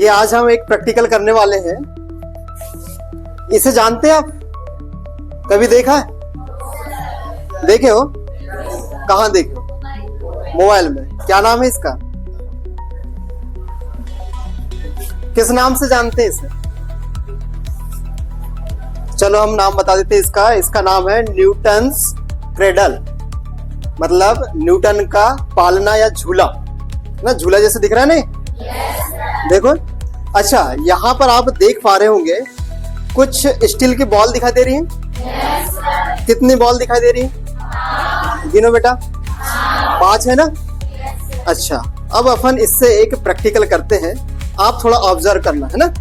ये आज हम एक प्रैक्टिकल करने वाले हैं। इसे जानते हैं आप? कभी देखा है? देखे हो? कहाँ देखे हो? मोबाइल में। क्या नाम है इसका? किस नाम से जानते हैं इसे? चलो हम नाम बता देते हैं इसका। इसका नाम है न्यूटन्स क्रेडल, मतलब न्यूटन का पालना या झूला ना। झूला जैसे दिख रहा है नहीं? देखो। अच्छा, यहाँ पर आप देख पा रहे होंगे कुछ स्टील की बॉल दिखाई दे रही है। कितनी बॉल दिखाई दे रही है? गिनो बेटा। 5 है ना? अच्छा, अब अपन इससे एक प्रैक्टिकल करते हैं। आप थोड़ा ऑब्जर्व करना है ना।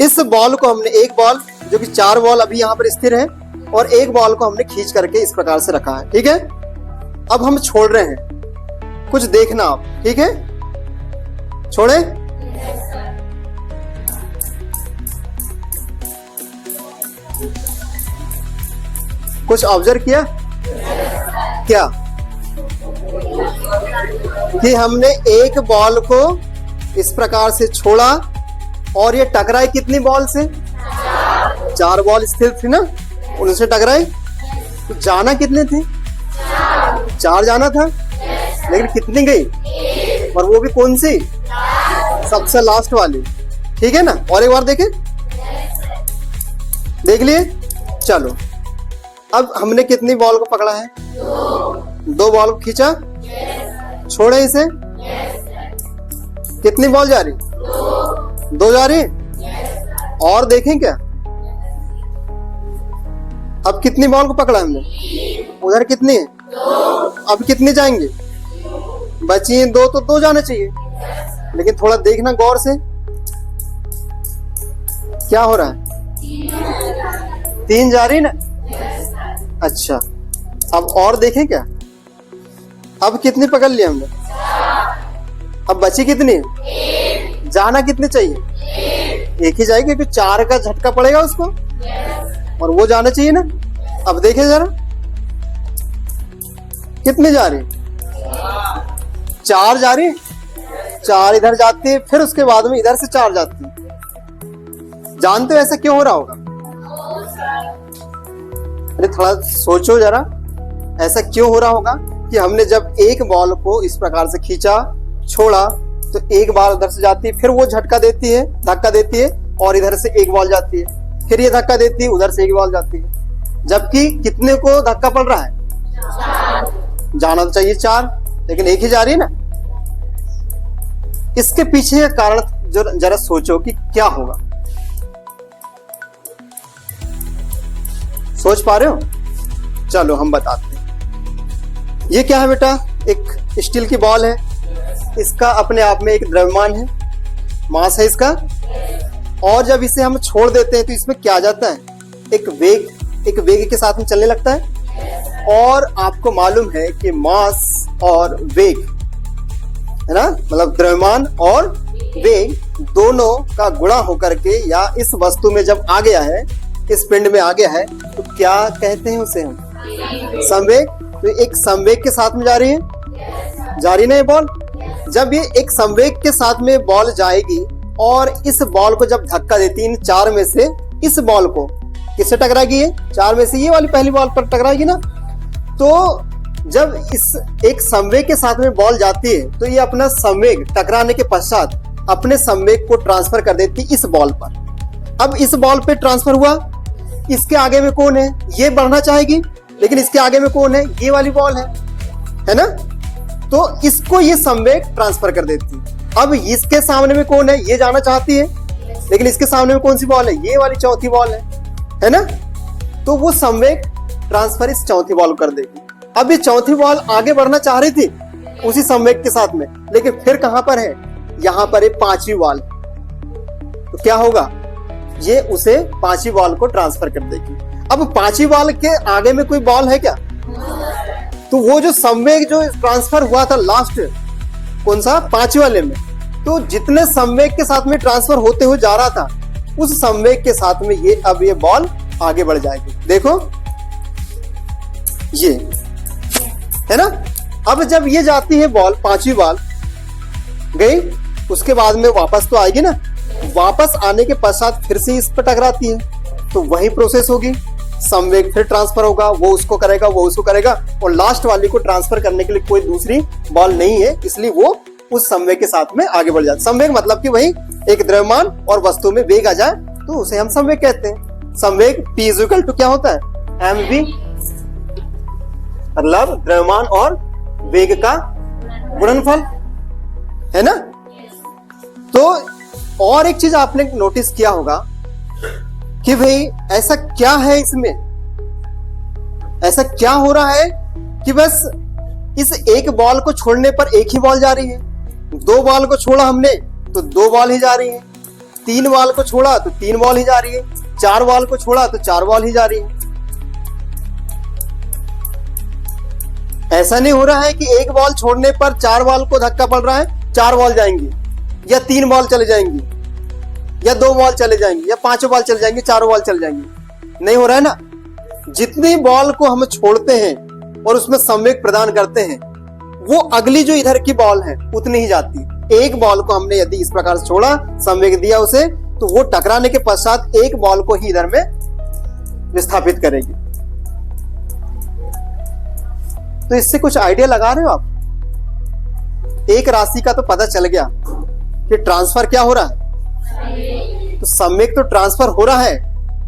इस बॉल को हमने, एक बॉल जो कि 4 बॉल अभी यहाँ पर स्थिर है, और एक बॉल को हमने खींच करके इस प्रकार से रखा है। ठीक है, अब हम छोड़ रहे हैं। कुछ देखना आप, ठीक है? छोड़े? कुछ ऑब्जर्व किया? क्या? कि हमने एक बॉल को इस प्रकार से छोड़ा और ये टकराए कितनी बॉल से? 4 बॉल स्थिर थी ना, उनसे टकराए। तो जाना कितने थे? 4 जाना था, लेकिन कितनी गई? और वो भी कौन सी? सबसे लास्ट वाली। ठीक है ना? और एक बार देखें। देख लिए? चलो, अब हमने कितनी बॉल को पकड़ा है? 2 बॉल को खींचा, छोड़े इसे। कितनी बॉल जा रही? 2 जा रही। और देखें क्या? अब कितनी बॉल को पकड़ा हमने? उधर कितनी है? अब कितनी जाएंगे? बची 2, तो 2 जाना चाहिए। लेकिन थोड़ा देखना गौर से, क्या हो रहा है? 3 जा रही ना। अच्छा, अब और देखें क्या? अब कितनी पकड़ ली हमने? अब बची कितनी है? जाना कितनी चाहिए? 1 ही जाएगी, क्योंकि 4 का झटका पड़ेगा उसको, और वो जाना चाहिए ना। अब देखें जरा, कितनी जा रही? 4 जा रही। 4 इधर जाती है, फिर उसके बाद में इधर से 4 जाती है। जानते हो ऐसा क्यों हो रहा होगा? अरे थोड़ा सोचो जरा, ऐसा क्यों हो रहा होगा कि हमने जब एक बॉल को इस प्रकार से खींचा, छोड़ा, तो एक बार उधर से जाती है, फिर वो झटका देती है, धक्का देती है, और इधर से एक बॉल जाती है, फिर ये धक्का देती है, उधर से एक बॉल जाती है। जबकि कितने को धक्का पड़ रहा है? 4 जाना तो चाहिए 4, लेकिन 1 ही जा रही है ना। इसके पीछे का कारण जो जरा सोचो कि क्या होगा। सोच पा रहे हो? चलो हम बताते हैं। ये क्या है बेटा? एक स्टील की बॉल है। इसका अपने आप में एक द्रव्यमान है, मास है इसका। और जब इसे हम छोड़ देते हैं तो इसमें क्या आ जाता है? एक वेग के साथ में चलने लगता है। और आपको मालूम है कि मास और वेग है ना, मतलब द्रव्यमान और वेग दोनों का गुणा होकर के या इस वस्तु में जब आ गया है, इस पिंड में आ गया है, तो क्या कहते हैं उसे हम? संवेग। तो एक संवेग के साथ में जा रही है, जा रही ना ये बॉल। जब ये एक संवेग के साथ में बॉल जाएगी और इस बॉल को जब धक्का देती है, इन 4 में से इस बॉल को किससे टकराएगी? ये 4 में से ये वाली पहली बॉल पर टकराएगी ना। तो जब इस एक संवेग के साथ में बॉल जाती है, तो ये अपना संवेग टकराने के पश्चात अपने संवेग को ट्रांसफर कर देती है इस बॉल पर। अब इस बॉल पे ट्रांसफर हुआ, इसके आगे में कौन है? ये बढ़ना चाहेगी, लेकिन इसके आगे में कौन है? ये वाली बॉल है ना। तो इसको ये संवेग ट्रांसफर कर देती है। अब इसके सामने में कौन है? ये जाना चाहती है, लेकिन इसके सामने में कौन सी बॉल है? ये वाली चौथी बॉल है ना। तो वो संवेग ट्रांसफर इस चौथी बॉल कर देगी। अब ये चौथी बॉल आगे बढ़ना चाह रही थी उसी संवेग के साथ में, लेकिन फिर कहां पर है? यहां पर है 5वीं बॉल। तो क्या होगा? ये उसे 5वीं बॉल को ट्रांसफर कर देगी। अब 5वीं बॉल के आगे में कोई बॉल है क्या? तो वो जो संवेग जो ट्रांसफर हुआ था लास्ट, कौन सा? 5वीं वाले में। तो जितने संवेग के साथ में ट्रांसफर होते हुए जा रहा था, उस संवेग के साथ में ये अब ये बॉल आगे बढ़ जाएगी। देखो ये है ना। अब जब ये जाती है बॉल, 5वीं बॉल गई, उसके बाद में वापस तो आएगी ना, वापस आने के पश्चात फिर से इस पर टकराती है, तो वही प्रोसेस होगी, संवेग फिर ट्रांसफर होगा, वो उसको करेगा, वो उसको करेगा, और लास्ट वाली को ट्रांसफर करने के लिए कोई दूसरी बॉल नहीं है, इसलिए वो उस संवेग के साथ में आगे बढ़ जाता है। संवेग मतलब कि वही एक द्रव्यमान और वस्तु में वेग आ जाए तो उसे हम संवेग कहते हैं। संवेग P इक्वल टू क्या होता है, mv, मतलब द्रव्यमान और वेग का गुणनफल, है ना। तो और एक चीज आपने नोटिस किया होगा कि भाई ऐसा क्या है इसमें, ऐसा क्या हो रहा है कि बस इस एक बॉल को छोड़ने पर एक ही बॉल जा रही है, दो बॉल को छोड़ा हमने तो दो बॉल ही जा रही है, तीन बॉल को छोड़ा तो तीन बॉल ही जा रही है, चार बॉल को छोड़ा तो चार बॉल ही जा रही है। ऐसा नहीं हो रहा है कि एक बॉल छोड़ने पर चार बॉल को धक्का पड़ रहा है, चार बॉल जाएंगी या तीन बॉल चले जाएंगी या दो बॉल चले जाएंगी या पांचों बॉल चले जाएंगी, चारों बॉल चले जाएंगी, नहीं हो रहा है ना। जितनी बॉल को हम छोड़ते हैं और उसमें संवेग प्रदान करते हैं, वो अगली जो इधर की बॉल है उतनी ही जाती है। एक बॉल को हमने यदि इस प्रकार से छोड़ा, संवेग दिया उसे, तो वो टकराने के पश्चात एक बॉल को ही इधर में विस्थापित करेगी। तो इससे कुछ आइडिया लगा रहे हो आप। एक राशि का तो पता चल गया कि ट्रांसफर क्या हो रहा है, तो संवेग तो ट्रांसफर हो रहा है,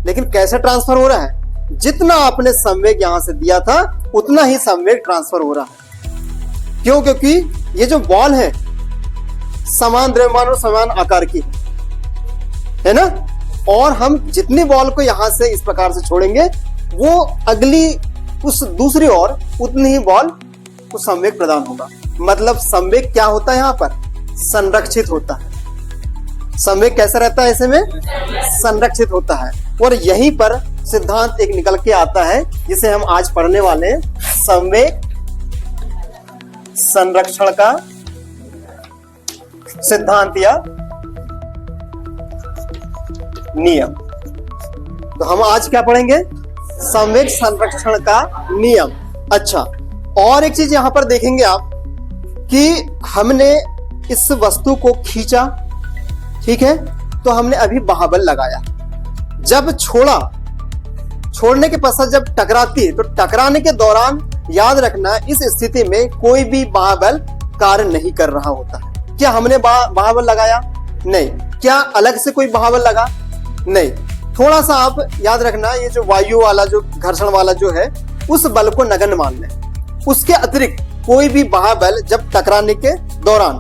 लेकिन कैसे ट्रांसफर हो रहा है, जितना आपने संवेग यहां से दिया था उतना ही संवेग ट्रांसफर हो रहा है। क्यों? क्योंकि ये जो बॉल है समान द्रव्यमान और समान आकार की है ना, और हम जितनी बॉल को यहां से इस प्रकार से छोड़ेंगे, वो अगली उस दूसरी ओर उतनी ही बॉल को संवेग प्रदान होगा। मतलब संवेग क्या होता है, यहां पर संरक्षित होता है। संवेग कैसा रहता है, ऐसे में संरक्षित होता है। और यहीं पर सिद्धांत एक निकल के आता है जिसे हम आज पढ़ने वाले हैं, संवेग संरक्षण का सिद्धांत या नियम। तो हम आज क्या पढ़ेंगे, संवेग संरक्षण का नियम। अच्छा, और एक चीज यहां पर देखेंगे आप कि हमने इस वस्तु को खींचा, ठीक है, तो हमने अभी बाहुबल लगाया, जब छोड़ने के पश्चात जब टकराती है, तो टकराने के दौरान याद रखना इस स्थिति में कोई भी बाहुबल कार्य नहीं कर रहा होता है। क्या हमने बाहुबल लगाया? नहीं। क्या अलग से कोई बाहुबल लगा? नहीं। थोड़ा सा आप याद रखना, ये जो वायु वाला जो घर्षण वाला जो है, उस बल को नगण्य मान लें। उसके अतिरिक्त कोई भी बाहुबल जब टकराने के दौरान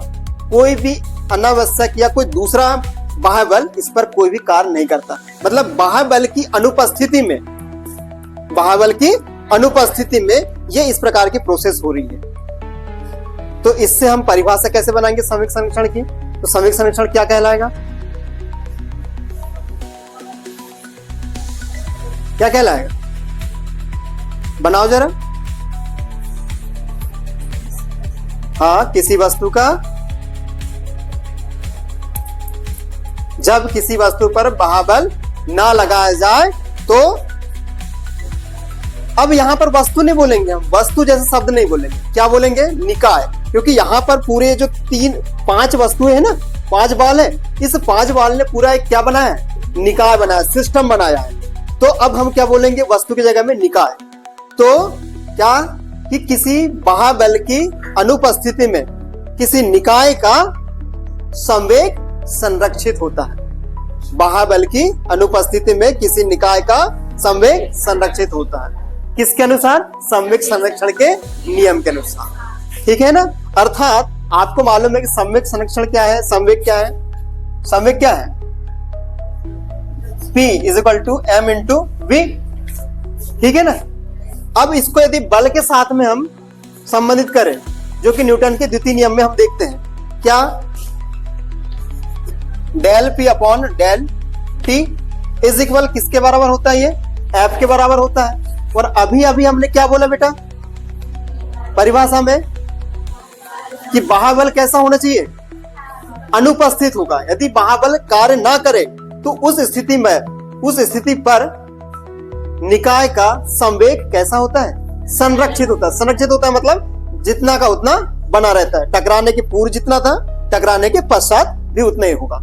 कोई भी अनावश्यक या कोई दूसरा बाहुबल इस पर कोई भी कार्य नहीं करता। मतलब बाहुबल की अनुपस्थिति में ये इस प्रकार की प्रोसेस हो रही है। तो इससे हम परिभाषा कैसे बनाएंगे संवेग संरक्षण की? तो संवेग संरक्षण क्या कहलाएगा, क्या कहलाएगा, बनाओ जरा। हाँ, किसी वस्तु का, जब किसी वस्तु पर बाहुबल ना लगाया जाए तो, अब यहां पर वस्तु नहीं बोलेंगे हम, वस्तु जैसे शब्द नहीं बोलेंगे, क्या बोलेंगे, निकाय। क्योंकि यहां पर पूरे जो पांच वस्तुएं है ना, पांच बॉल है, इस पांच बॉल ने पूरा एक क्या बनाया है, निकाय बनाया, सिस्टम बनाया है। तो अब हम क्या बोलेंगे, वस्तु की जगह में निकाय। तो क्या कि किसी बाहुबल की अनुपस्थिति में किसी निकाय का संवेग संरक्षित होता है। बाहुबल की अनुपस्थिति में किसी निकाय का संवेग संरक्षित होता है। किसके अनुसार? संवेग संरक्षण के नियम के अनुसार, ठीक है ना। अर्थात आपको मालूम है कि संवेग संरक्षण क्या है, संवेग क्या है, संवेग क्या है, P equal to m into V, ठीक है ना। अब इसको यदि बल के साथ में हम संबंधित करें, जो कि न्यूटन के द्वितीय नियम में हम देखते हैं, क्या, del P upon del T is equal किसके बराबर होता है, ये F के बराबर होता है। और अभी अभी हमने क्या बोला बेटा परिभाषा में, कि बाहुबल कैसा होना चाहिए, अनुपस्थित होगा। यदि बाहुबल कार्य ना करे तो उस स्थिति पर निकाय का संवेग कैसा होता है, संरक्षित होता है। संरक्षित होता है मतलब जितना का उतना बना रहता है, टकराने की पूर्व जितना था टकराने के पश्चात भी उतना ही होगा।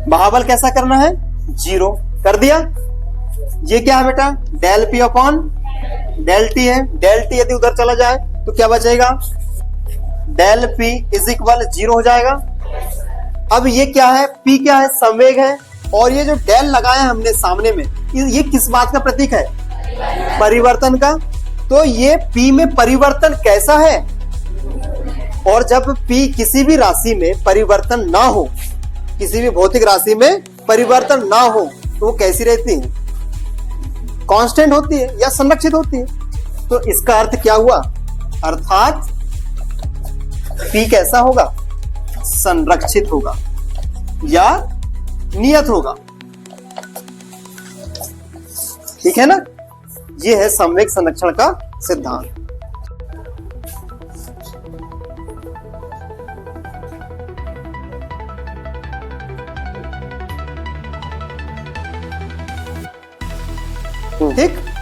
महाबल कैसा करना है, 0 कर दिया। ये क्या है बेटा, del P upon del T है। डेल टी यदि उधर चला जाए तो क्या बचेगा, डेल पी इज इक्वल 0 हो जाएगा। अब ये क्या है, पी क्या है, संवेग है, और ये जो डेल लगाया है हमने सामने में, ये किस बात का प्रतीक है, परिवर्तन का। तो ये पी में परिवर्तन कैसा है, और जब पी किसी भी राशि में परिवर्तन ना हो, किसी भी भौतिक राशि में परिवर्तन ना हो, तो वो कैसी रहती है, कांस्टेंट होती है या संरक्षित होती है। तो इसका अर्थ क्या हुआ, अर्थात पी कैसा होगा, संरक्षित होगा या नियत होगा। ठीक है ना, ये है संवेग संरक्षण का सिद्धांत। ठीक।